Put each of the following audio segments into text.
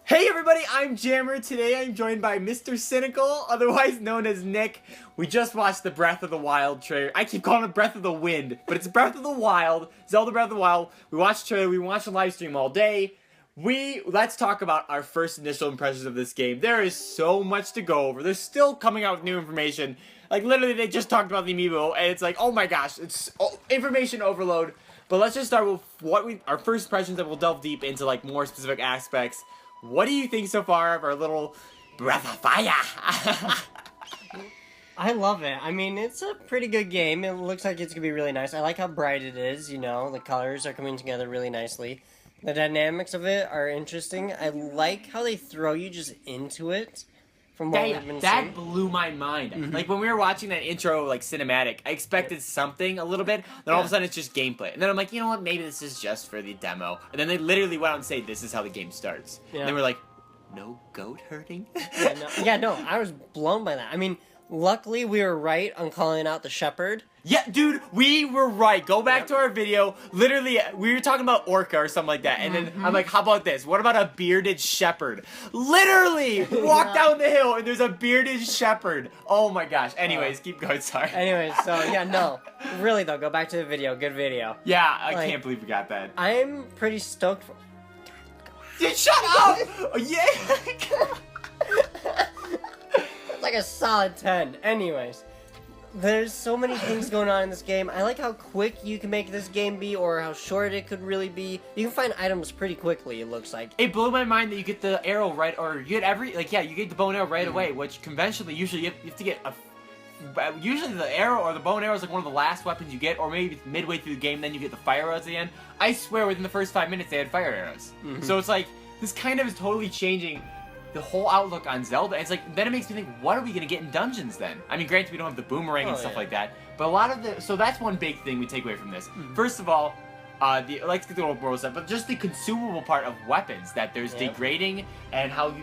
Hey everybody, I'm Jammer. Today I'm joined by Mr. Cynical, otherwise known as Nick. We just watched the Breath of the Wild trailer. I keep calling it Breath of the Wind, but it's Breath of the Wild, Zelda Breath of the Wild. We watched the trailer, we watched the live stream all day. Let's talk about our first initial impressions of this game. There is so much to go over. They're still coming out with new information. Like literally they just talked about the amiibo and it's like, oh my gosh, it's information overload. But let's just start with our first impressions, and we'll delve deep into like more specific aspects. What do you think so far of our little Breath of Fire? I love it. I mean, it's a pretty good game. It looks like it's going to be really nice. I like how bright it is, you know. The colors are coming together really nicely. The dynamics of it are interesting. I like how they throw you just into it. From what we've been seeing. That blew my mind. Mm-hmm. Like, when we were watching that intro, like, cinematic, I expected something a little bit, then all of a sudden it's just gameplay. And then I'm like, you know what, maybe this is just for the demo. And then they literally went out and say, this is how the game starts. Yeah. And then we're like, no goat herding? No, I was blown by that. I mean, luckily we were right on calling out the shepherd. Yeah, dude, we were right. Go back to our video. Literally, we were talking about Orca or something like that. And then I'm like, how about this? What about a bearded shepherd? Literally, walk down the hill and there's a bearded shepherd. Oh my gosh. Anyways, keep going. Sorry. Anyways, so yeah, no. Really though, go back to the video. Good video. Yeah, I can't believe we got that. I'm pretty stoked for... Dude, shut up! Yeah! It's like a solid 10. Anyways. There's so many things going on in this game. I like how quick you can make this game be, or how short it could really be. You can find items pretty quickly, it looks like. It blew my mind that you get the arrow right, or you get you get the bow and arrow right away, which conventionally, usually you have to get usually the arrow or the bow and arrow is like one of the last weapons you get, or maybe it's midway through the game, then you get the fire arrows at the end. I swear within the first 5 minutes they had fire arrows. So it's like, this kind of is totally changing the whole outlook on Zelda. It's like, then it makes me think, what are we gonna get in dungeons then? I mean, granted we don't have the boomerang and stuff like that, but a lot of so that's one big thing we take away from this. First of all, let's get the old world stuff, but just the consumable part of weapons, that there's degrading, and how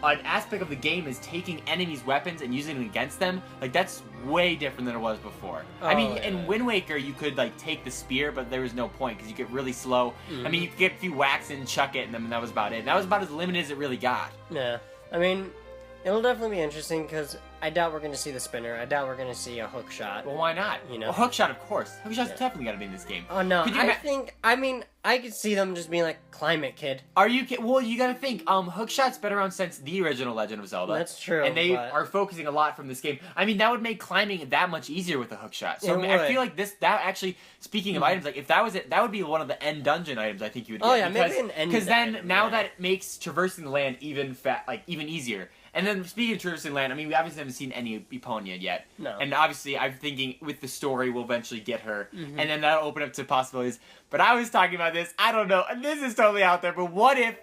an aspect of the game is taking enemies' weapons and using them against them. Like, that's way different than it was before. I mean, in Wind Waker, you could, like, take the spear, but there was no point, because you get really slow. I mean, you could get a few whacks and chuck it, and then that was about it. And that was about as limited as it really got. Yeah. I mean, it'll definitely be interesting, because I doubt we're going to see the spinner. I doubt we're going to see a hook shot. Well, why not? You know? Well, hook shot, of course. Hook shot's definitely got to be in this game. Oh, no. I could see them just being like, climb it, kid. Are you kidding? Well, you got to think, hook shot's been around since the original Legend of Zelda. That's true. And they are focusing a lot from this game. I mean, that would make climbing that much easier with a hook shot. So, I feel like that actually, speaking of items, like, if that was it, that would be one of the end dungeon items I think you would get. Oh, yeah, maybe an end Because then, now that it makes traversing the land even easier. And then, speaking of traversing land, I mean, we obviously haven't seen any Epona yet. No. And obviously, I'm thinking with the story, we'll eventually get her. And then that'll open up to possibilities. But I was talking about this, I don't know, and this is totally out there, but what if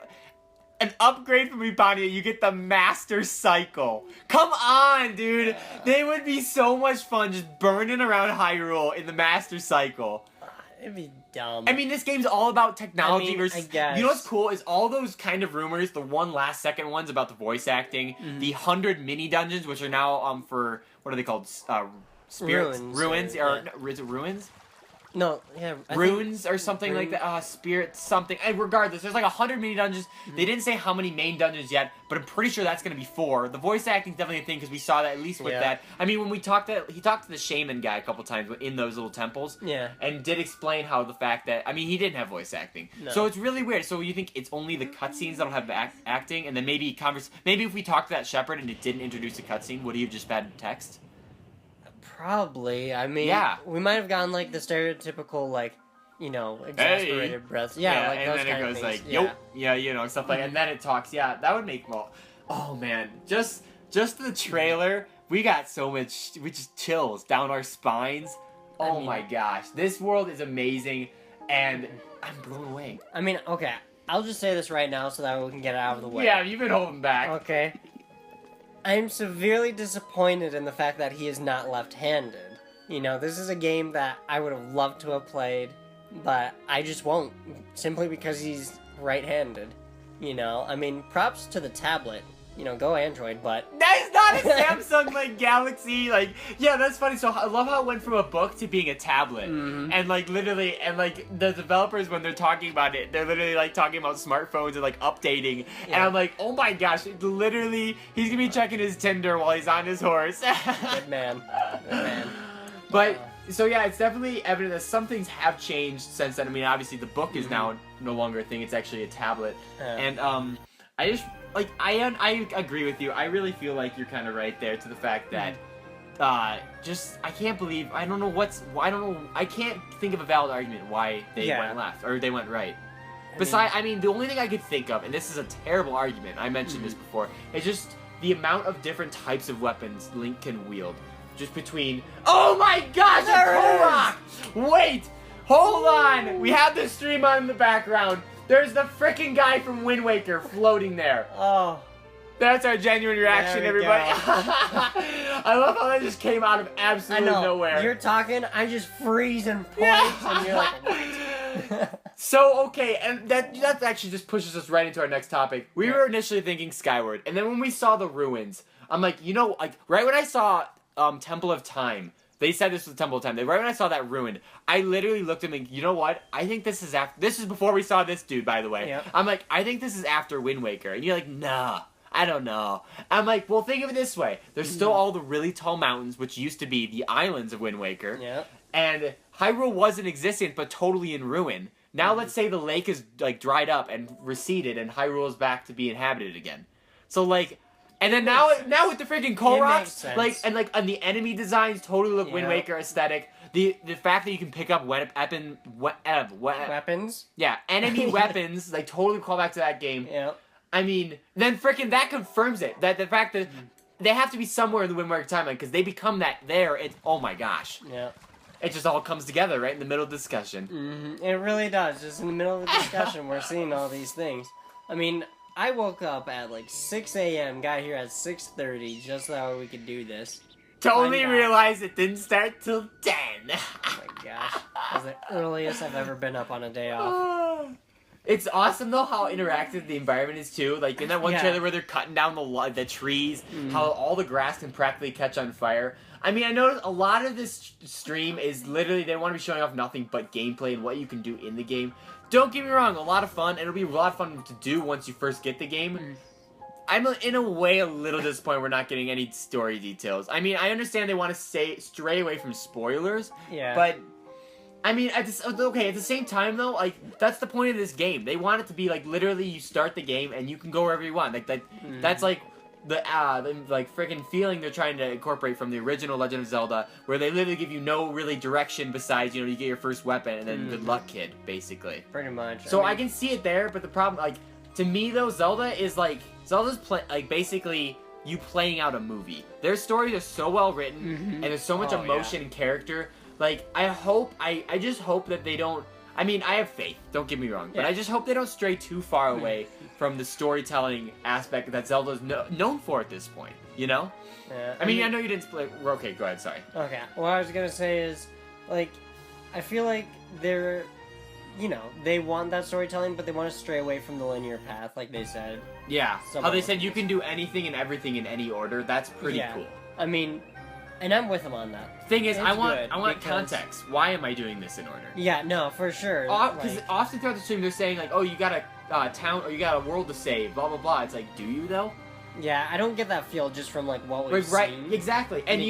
an upgrade from Epona, you get the Master Cycle? Come on, dude! They would be so much fun just burning around Hyrule in the Master Cycle. It'd be dumb. I mean, this game's all about technology I guess. You know what's cool is all those kind of rumors, the one last second ones about the voice acting, the 100 mini dungeons, which are now for, what are they called? Spirits? Ruins? Is it Ruins? No, yeah. Runes or something like that. Spirit something. And regardless, there's like 100 mini dungeons. They didn't say how many main dungeons yet, but I'm pretty sure that's going to be 4. The voice acting's definitely a thing, because we saw that at least with that. I mean, when he talked to the shaman guy a couple times in those little temples. Yeah. And did explain how the fact that, I mean, he didn't have voice acting. No. So it's really weird. So you think it's only the cutscenes that'll have acting, and then maybe if we talked to that shepherd and it didn't introduce a cutscene, would he have just had text? Probably. I mean, we might have gotten, like, the stereotypical, like, you know, exasperated breath. Yeah, like and those then kind it goes of like, things. "Yo," you know, stuff like, and then it talks. Yeah, that would make oh man, just the trailer, we got so much, we just chills down our spines. Oh my gosh, this world is amazing, and I'm blown away. I mean, okay, I'll just say this right now so that we can get it out of the way. Yeah, you've been holding back. Okay. I'm severely disappointed in the fact that he is not left-handed. You know, this is a game that I would have loved to have played, but I just won't, simply because he's right-handed. You know, I mean, props to the tablet. You know, go Android, but... That's not got a Samsung like Galaxy. Like, yeah, that's funny. So I love how it went from a book to being a tablet, and like literally, and like the developers when they're talking about it, they're literally like talking about smartphones and like updating, and I'm like, oh my gosh, literally, he's gonna be checking his Tinder while he's on his horse. Good man. Good man. But. So yeah, it's definitely evident that some things have changed since then. I mean, obviously the book is now no longer a thing; it's actually a tablet. And I just like I agree with you. I really feel like you're kind of right there to the fact that just I can't believe I don't know I can't think of a valid argument why they went left or they went right. Besides, I mean, the only thing I could think of, and this is a terrible argument. I mentioned this before. It's just the amount of different types of weapons Link can wield. Just between... Oh my gosh, a Korok! Wait! Hold on! We have the stream on in the background. There's the frickin' guy from Wind Waker floating there. Oh. That's our genuine reaction, everybody. I love how that just came out of absolutely nowhere. You're talking, I just freeze and point, and you're like, what? So, okay, and that actually just pushes us right into our next topic. We were initially thinking Skyward, and then when we saw the ruins, I'm like, you know, like, right when I saw... Temple of Time. They said this was Temple of Time. Right when I saw that ruined, I literally looked at him and, you know what? I think this is after... This is before we saw this dude, by the way. Yep. I'm like, I think this is after Wind Waker. And you're like, nah, I don't know. I'm like, well, think of it this way. There's still all the really tall mountains, which used to be the islands of Wind Waker. Yep. And Hyrule wasn't existent, but totally in ruin. Now let's say the lake is, like, dried up and receded, and Hyrule is back to be inhabited again. So, like... And then now with the freaking Koroks, and the enemy designs totally look Wind Waker aesthetic. The fact that you can pick up weapons. Yeah, enemy weapons, like totally call back to that game. Yeah. I mean, then freaking that confirms it. That the fact that they have to be somewhere in the Wind Waker timeline because they become that there. It's oh my gosh. Yeah. It just all comes together right in the middle of the discussion. Mm-hmm. It really does. Just in the middle of the discussion, we're seeing all these things. I mean. I woke up at like 6 a.m., got here at 6:30 just so we could do this. Totally realized it didn't start till 10. Oh my gosh. That's the earliest I've ever been up on a day off. It's awesome though how interactive the environment is too. Like in that one trailer where they're cutting down the trees, how all the grass can practically catch on fire. I mean, I noticed a lot of this stream is literally they want to be showing off nothing but gameplay and what you can do in the game. Don't get me wrong, a lot of fun. It'll be a lot of fun to do once you first get the game. I'm in a way a little disappointed we're not getting any story details. I mean, I understand they want to stray away from spoilers. Yeah. But I mean, at the same time though, like that's the point of this game. They want it to be like literally you start the game and you can go wherever you want. Like that. That's like the like freaking feeling they're trying to incorporate from the original Legend of Zelda, where they literally give you no really direction besides you get your first weapon and then good luck, kid, basically. Pretty much. So I can see it there, but the problem, like to me though, Zelda's basically you playing out a movie. Their stories are so well written and there's so much emotion and character. Like I just hope that they don't. I mean, I have faith, don't get me wrong, but I just hope they don't stray too far away from the storytelling aspect that Zelda's known for at this point, you know? Yeah, I mean, I know you didn't split... Okay, go ahead, sorry. Okay, what I was gonna say is, like, I feel like they're... they want that storytelling, but they want to stray away from the linear path, like they said. Yeah, how they said you can do anything and everything in any order, that's pretty cool. I mean... And I'm with him on that. Thing is, I want context. Why am I doing this in order? Yeah, no, for sure. Because often throughout the stream, they're saying, like, oh, you got a town, or you got a world to save, blah, blah, blah. It's like, do you, though? Yeah, I don't get that feel just from, like, what we've seen. Exactly. And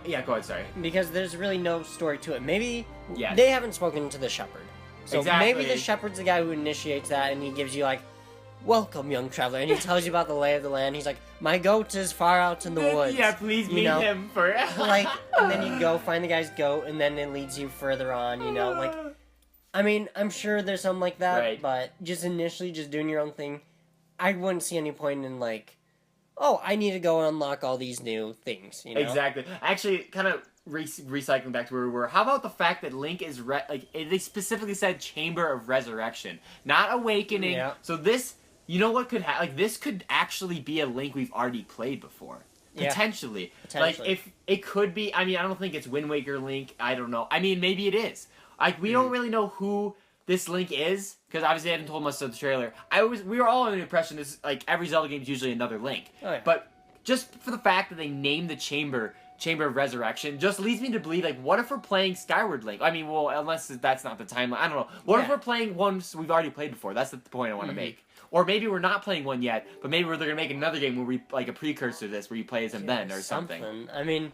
yeah, go ahead, sorry. Because there's really no story to it. Maybe they haven't spoken to the shepherd. So maybe the shepherd's the guy who initiates that, and he gives you, like, welcome, young traveler, and he tells you about the lay of the land. He's like, my goat is far out in the woods. Yeah, please meet him for... like, and then you go find the guy's goat, and then it leads you further on, like... I mean, I'm sure there's something like that, but just initially, just doing your own thing, I wouldn't see any point in, like, oh, I need to go and unlock all these new things, Exactly. Actually, kind of recycling back to where we were, how about the fact that Link is, they specifically said Chamber of Resurrection, not Awakening, so this... You know what could happen? Like, this could actually be a Link we've already played before. Potentially. Like, if it could be... I mean, I don't think it's Wind Waker Link. I don't know. I mean, maybe it is. Like, we don't really know who this Link is, because obviously they hadn't told us of the trailer. We were all under the impression this, like, every Zelda game is usually another Link. But just for the fact that they named the Chamber of Resurrection just leads me to believe, like, what if we're playing Skyward Link? I mean, well, unless that's not the timeline. I don't know. What if we're playing ones we've already played before? That's the point I want to make. Or maybe we're not playing one yet, but maybe they're going to make another game where we, like, a precursor to this, where you play as him then, or something. I mean,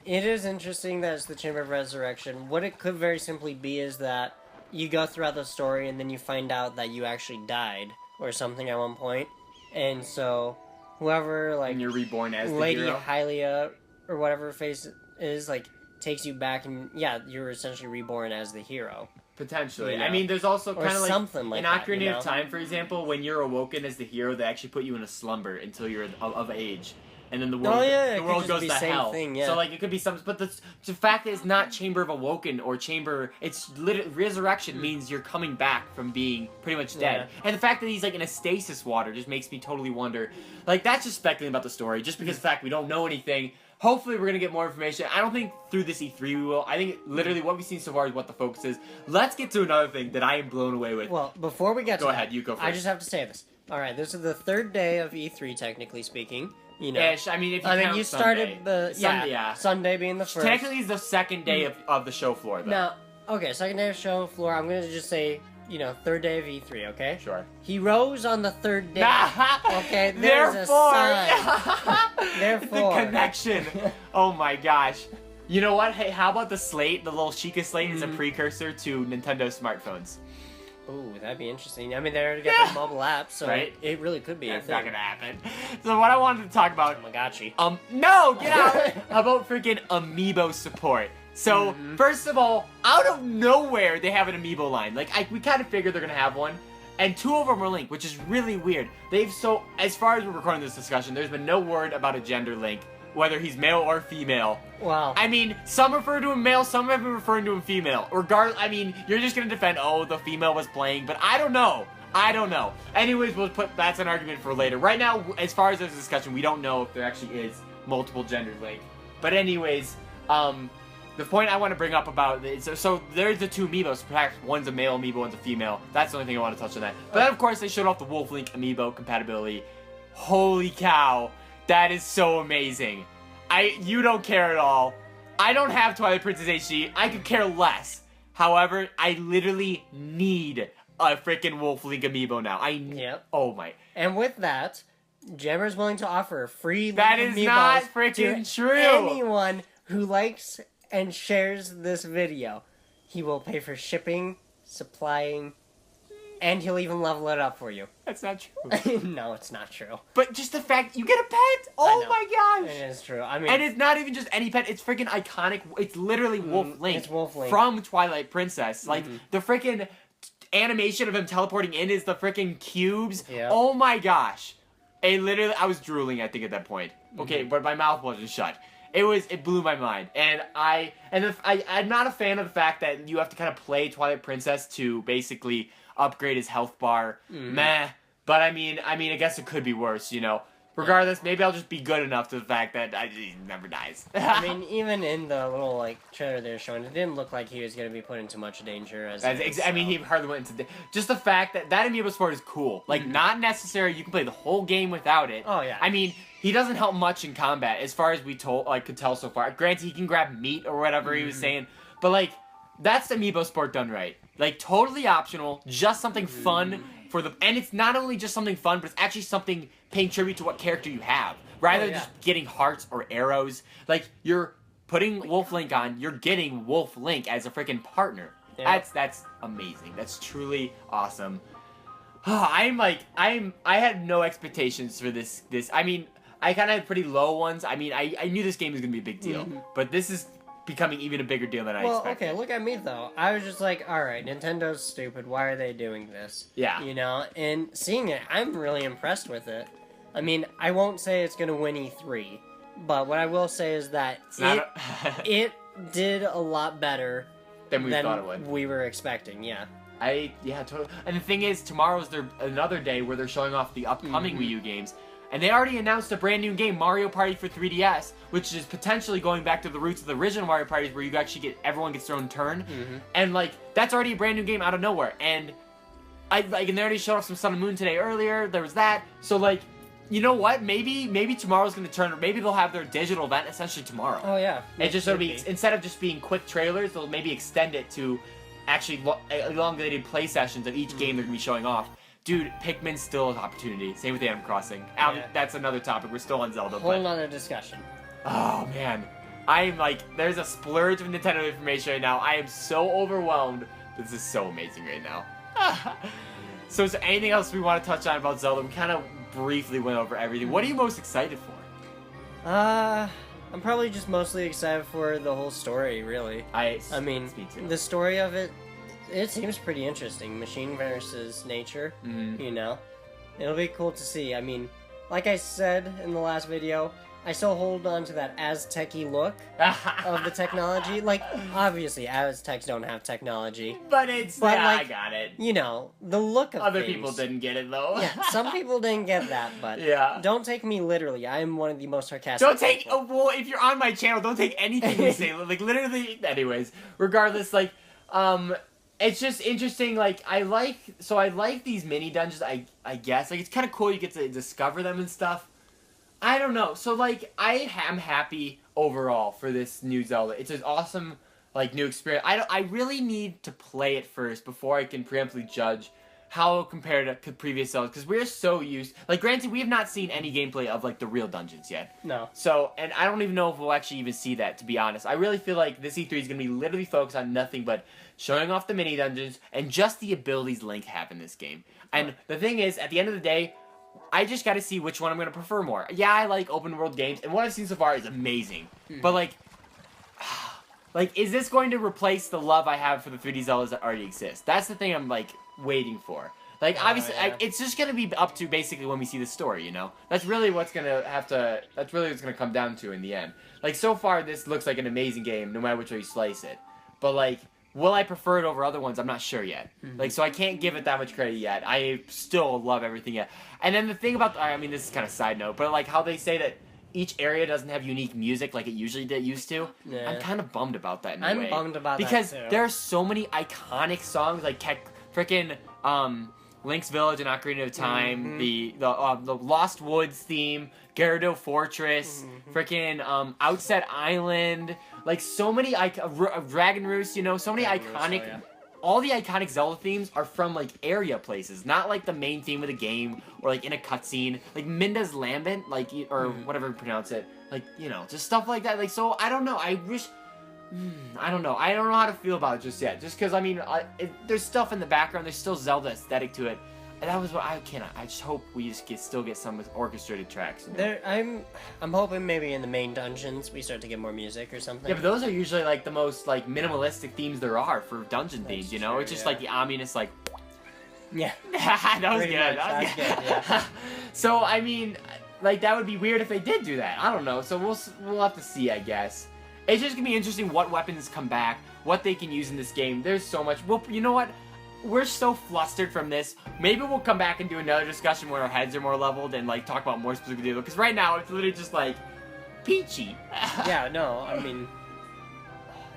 it is interesting that it's the Chamber of Resurrection. What it could very simply be is that you go throughout the story and then you find out that you actually died or something at one point. And so, whoever, like... And you're reborn as the Lady hero. Hylia, or whatever her face is, like, takes you back and, yeah, you're essentially reborn as the hero. Potentially. You know? I mean, there's also kind of like... something like in that, Ocarina of Time, for example, when you're awoken as the hero, they actually put you in a slumber until you're of age. And then the world, the world goes to hell. Thing, yeah. So, like, it could be something... But the fact that it's not Chamber of Awoken or Chamber... It's resurrection means you're coming back from being pretty much dead. Yeah. And the fact that he's, like, in a stasis water just makes me totally wonder... Like, that's just speculating about the story. Just because of the fact we don't know anything. Hopefully we're going to get more information. I don't think through this E3 we will. I think literally what we've seen so far is what the focus is. Let's get to another thing that I am blown away with. Well, before we get to Go ahead, you go first. I just have to say this. Alright, this is the third day of E3, technically speaking. You know, Ish. I mean, if you count you Sunday. started the Sunday being the first. Technically, it's the second day of the show floor, though. Now, okay, second day of show floor. I'm gonna just say, you know, third day of E3. Okay. Sure. He rose on the third day. Okay. There's a sign. Therefore. The connection. Oh my gosh. You know what? Hey, how about the slate? The little Sheikah slate is a precursor to Nintendo smartphones. Ooh, that'd be interesting. I mean, they already got the mobile app, so right? it really could be That's a thing. not gonna happen. So what I wanted to talk about... Tamagotchi. No! Get out! How about freaking Amiibo support? So, first of all, out of nowhere, they have an Amiibo line. Like, we kind of figured they're gonna have one. And 2 of them are Link, which is really weird. As far as we're recording this discussion, there's been no word about a gender Link, whether he's male or female. Wow. I mean, some refer to him male, some have been referring to him female. Regardless, I mean, you're just gonna defend, oh, the female was playing, but I don't know. Anyways, that's an argument for later. Right now, as far as this discussion, we don't know if there actually is multiple gender Link. But anyways, the point I want to bring up about it, so there's the 2 Amiibos. Perhaps one's a male Amiibo, one's a female. That's the only thing I want to touch on that. But then, of course, they showed off the Wolf Link Amiibo compatibility. Holy cow. That is so amazing. You don't care at all. I don't have Twilight Princess HD. I could care less. However, I literally need a freaking Wolf Link Amiibo now. Yep. Oh my. And with that, Jammer is willing to offer free That Link is Amiibos not freaking to true. anyone who likes and shares this video. He will pay for shipping, supplying, and he'll even level it up for you. That's not true. No, it's not true. But just the fact you get a pet. Oh my gosh. It is true. I mean, and it's not even just any pet. It's freaking iconic. It's literally Wolf Link. It's Wolf Link from Twilight Princess. Like the freaking animation of him teleporting in is the freaking cubes. Yeah. Oh my gosh. I was drooling, I think, at that point. Okay, but my mouth wasn't shut. It blew my mind. And I'm not a fan of the fact that you have to kind of play Twilight Princess to basically upgrade his health bar. Meh. But I mean, I guess it could be worse, you know. Regardless, maybe I'll just be good enough to the fact that he never dies. I mean, even in the little, like, trailer they were showing, it didn't look like he was going to be put into much danger. I mean, he hardly went into... Just the fact that Amiibo support is cool. Like, not necessary. You can play the whole game without it. Oh, yeah. I mean, he doesn't help much in combat, as far as we could tell so far. Granted, he can grab meat or whatever he was saying. But, like, that's Amiibo support done right. Like, totally optional. Just something fun for the... And it's not only just something fun, but it's actually something paying tribute to what character you have. Rather than just getting hearts or arrows. Like, you're putting Wolf Link on, you're getting Wolf Link as a freaking partner. Yeah. That's amazing. That's truly awesome. I had no expectations for this. I mean, I kind of had pretty low ones. I mean, I knew this game was going to be a big deal. But this is becoming even a bigger deal than I expected. Okay, look at me, though. I was just like, alright, Nintendo's stupid. Why are they doing this? Yeah. You know? And seeing it, I'm really impressed with it. I mean, I won't say it's going to win E3, but what I will say is that it did a lot better than we thought it would. We were expecting, yeah. Totally. And the thing is, tomorrow's another day where they're showing off the upcoming Wii U games. And they already announced a brand new game, Mario Party for 3DS, which is potentially going back to the roots of the original Mario Parties where you actually everyone gets their own turn. And, like, that's already a brand new game out of nowhere. And, and they already showed off some Sun and Moon today earlier. There was that. So, like, you know what? Maybe tomorrow's gonna turn. Maybe they'll have their digital event essentially tomorrow. Oh yeah. And just so it'll be instead of just being quick trailers, they'll maybe extend it to actually elongated play sessions of each game they're gonna be showing off. Dude, Pikmin's still an opportunity. Same with Animal Crossing. Yeah. That's another topic. We're still on Zelda. Whole nother discussion. Oh man, I'm like, there's a splurge of Nintendo information right now. I am so overwhelmed. This is so amazing right now. So is there anything else we want to touch on about Zelda? We kind of briefly went over everything. What are you most excited for? I'm probably just mostly excited for the whole story, really. I mean, the story of it seems pretty interesting. Machine versus nature, you know? It'll be cool to see. I mean, like I said in the last video, I still hold on to that Aztec-y look of the technology. Like, obviously, Aztecs don't have technology. But like, I got it. You know, the look of Other things. people didn't get it, though. Yeah, some people didn't get that, but don't take me literally. I am one of the most sarcastic people. Well, if you're on my channel, don't take anything we say. Like, literally, anyways, regardless, like, it's just interesting, like, I like these mini dungeons, I guess. Like, it's kind of cool you get to discover them and stuff. I don't know. So, like, I am happy overall for this new Zelda. It's an awesome, like, new experience. I really need to play it first before I can preemptively judge how it'll compare to previous Zeldas. Because we're so used... Like, granted, we have not seen any gameplay of, like, the real dungeons yet. No. So, and I don't even know if we'll actually even see that, to be honest. I really feel like this E3 is going to be literally focused on nothing but showing off the mini dungeons and just the abilities Link have in this game. And the thing is, at the end of the day, I just gotta see which one I'm gonna prefer more. Yeah, I like open world games, and what I've seen so far is amazing. But like, is this going to replace the love I have for the 3D Zeldas that already exist? That's the thing I'm, like, waiting for. Like, obviously, it's just gonna be up to basically when we see the story, you know? That's really what's gonna come down to in the end. Like, so far, this looks like an amazing game, no matter which way you slice it. But, like, will I prefer it over other ones? I'm not sure yet. Like, so I can't give it that much credit yet. I still love everything yet. And then the thing about, I mean, this is kind of side note, but like how they say that each area doesn't have unique music like it usually used to. Yeah. I'm kind of bummed about that in a way. I'm bummed about because that too. There are so many iconic songs like freaking Link's Village and Ocarina of Time, the Lost Woods theme, Gyarados Fortress, freaking Outset Island, like so many Dragon Roost, you know, so many iconic. All the iconic Zelda themes are from, like, area places, not, like, the main theme of the game, or, like, in a cutscene. Like, Minda's Lambent, like, or whatever you pronounce it. Like, you know, just stuff like that. Like, so, I don't know. I wish... I don't know. I don't know how to feel about it just yet. Just because, I mean, there's stuff in the background. There's still Zelda aesthetic to it. And that was what I just hope we just still get some orchestrated tracks. You know? I'm hoping maybe in the main dungeons we start to get more music or something. Yeah, but those are usually like the most like minimalistic themes there are for dungeon themes. You know, true, it's just like the ominous like. Yeah. that was good. That was good. Yeah. So I mean, like that would be weird if they did do that. I don't know. So we'll have to see, I guess. It's just gonna be interesting what weapons come back, what they can use in this game. There's so much. Well, you know what? We're so flustered from this. Maybe we'll come back and do another discussion where our heads are more leveled and like talk about more specific deals. Because right now it's literally just like peachy. Yeah, no, I mean,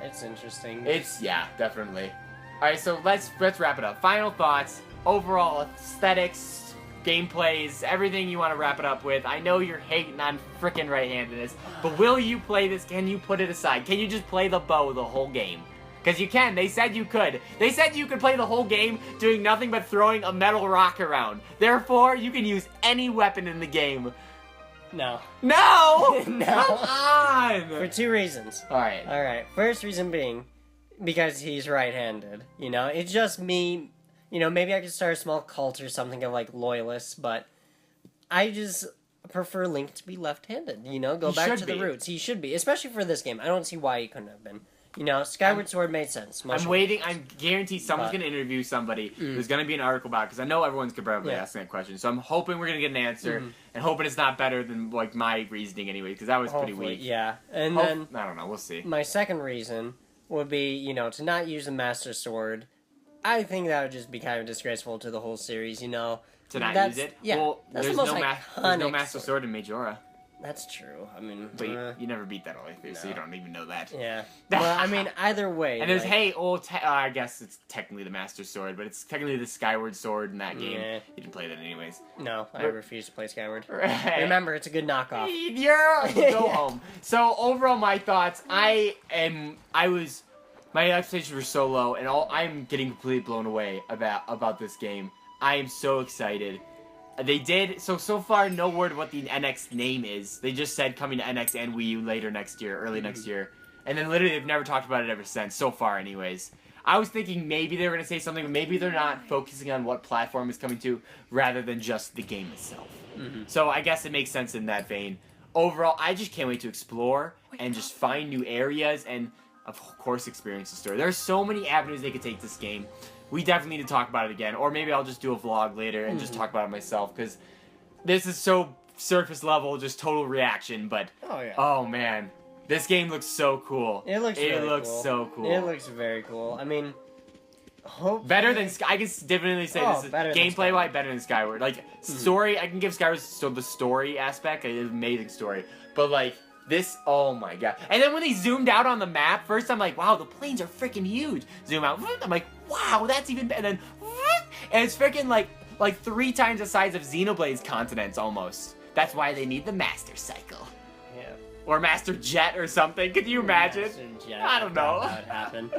it's interesting. Yeah, definitely. All right, so let's wrap it up. Final thoughts, overall aesthetics, gameplays, everything you want to wrap it up with. I know you're hating on frickin' right-handedness, but will you play this? Can you put it aside? Can you just play the bow the whole game? Because you can. They said you could. They said you could play the whole game doing nothing but throwing a metal rock around. Therefore, you can use any weapon in the game. No. No! No. Come on! For 2 reasons. Alright. Alright. First reason being, because he's right-handed. You know, it's just me. You know, maybe I could start a small cult or something of, like, loyalists, but I just prefer Link to be left-handed. You know, go back to the roots. He should be. Especially for this game. I don't see why he couldn't have been. You know, Skyward Sword made sense. I'm waiting. I'm guaranteed someone's going to interview somebody. There's going to be an article about it, because I know everyone's probably asking that question. So I'm hoping we're going to get an answer, and hoping it's not better than, like, my reasoning anyway, because that was pretty weak. Yeah. And then... I don't know. We'll see. My second reason would be, you know, to not use the Master Sword. I think that would just be kind of disgraceful to the whole series, you know. To not use it? Yeah. Well, there's no Master Sword in Majora. That's true. I mean, But you never beat that all the way through, so you don't even know that. Yeah. Well, I mean, either way. And there's, hey, I guess it's technically the Master Sword, but it's technically the Skyward Sword in that game. Yeah. You didn't play that anyways. No, I refuse to play Skyward. Right. Remember, it's a good knockoff. Go home. So, overall, my thoughts, my expectations were so low, and I'm getting completely blown away about this game. I am so excited. They did, so far, no word what the NX name is. They just said coming to NX and Wii U later next year, early next year. And then literally they've never talked about it ever since, so far anyways. I was thinking maybe they were going to say something, but maybe they're not focusing on what platform it's coming to, rather than just the game itself. So I guess it makes sense in that vein. Overall, I just can't wait to explore and just find new areas and, of course, experience the story. There's so many avenues they could take this game. We definitely need to talk about it again, or maybe I'll just do a vlog later and just talk about it myself, because this is so surface level, just total reaction, but oh man, this game looks so cool. It looks so cool. It looks very cool. I mean, hopefully... better than I can definitely say this is gameplay-wise better than Skyward. Like story, I can give Skyward the story aspect, an amazing story, but like this, oh my god. And then when they zoomed out on the map, first I'm like, wow, the planes are freaking huge. Zoom out, I'm like, wow, that's even better. And then, and it's freaking like 3 times the size of Xenoblade's continents almost. That's why they need the Master Cycle. Yeah. Or Master Jet or something. Could you imagine? Master Jet, I don't know. That would happen.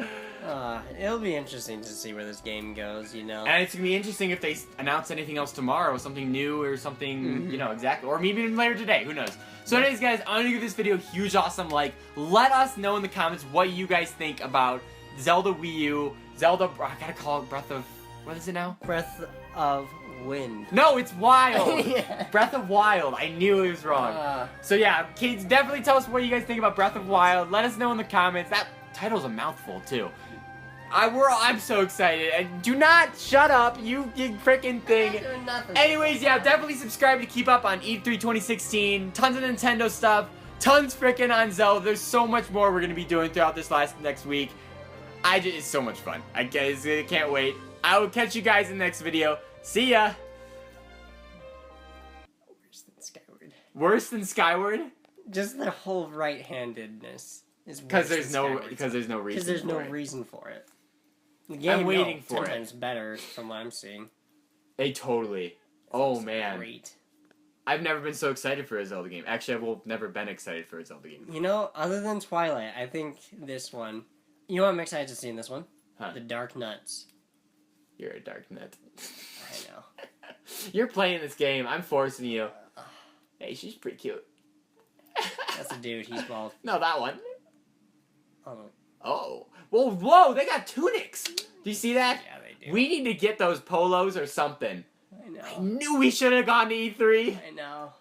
It'll be interesting to see where this game goes, you know. And it's going to be interesting if they announce anything else tomorrow, something new or something, you know, exactly. Or maybe even later today, who knows. So anyways, guys, I'm going to give this video a huge awesome like. Let us know in the comments what you guys think about Zelda Wii U, Zelda, I gotta call it Breath of, what is it now? Breath of Wind. No, it's Wild. Yeah. Breath of Wild. I knew it was wrong. So yeah, kids, definitely tell us what you guys think about Breath of Wild. Let us know in the comments. That title's a mouthful too. I'm so excited. And do not shut up, you freaking thing. Anyways, yeah, definitely subscribe to keep up on E3 2016. Tons of Nintendo stuff. Tons freaking on Zelda. There's so much more we're gonna be doing throughout this next week. It's so much fun. I can't wait. I will catch you guys in the next video. See ya! Worse than Skyward. Worse than Skyward? Just the whole right-handedness is because there's no reason. Because there's no reason for it. The game, I'm waiting for it. Sometimes better from what I'm seeing. Totally. Oh man. Great. I've never been so excited for a Zelda game. Actually, I've never been excited for a Zelda game. You know, other than Twilight, I think this one. You know what I'm excited to see in this one? Huh. The Dark Nuts. You're a dark nut. I know. You're playing this game. I'm forcing you. Hey, she's pretty cute. That's a dude. He's bald. No, that one. Oh. Oh. Whoa, they got tunics. Do you see that? Yeah, they do. We need to get those polos or something. I know. I knew we should have gone to E3. I know.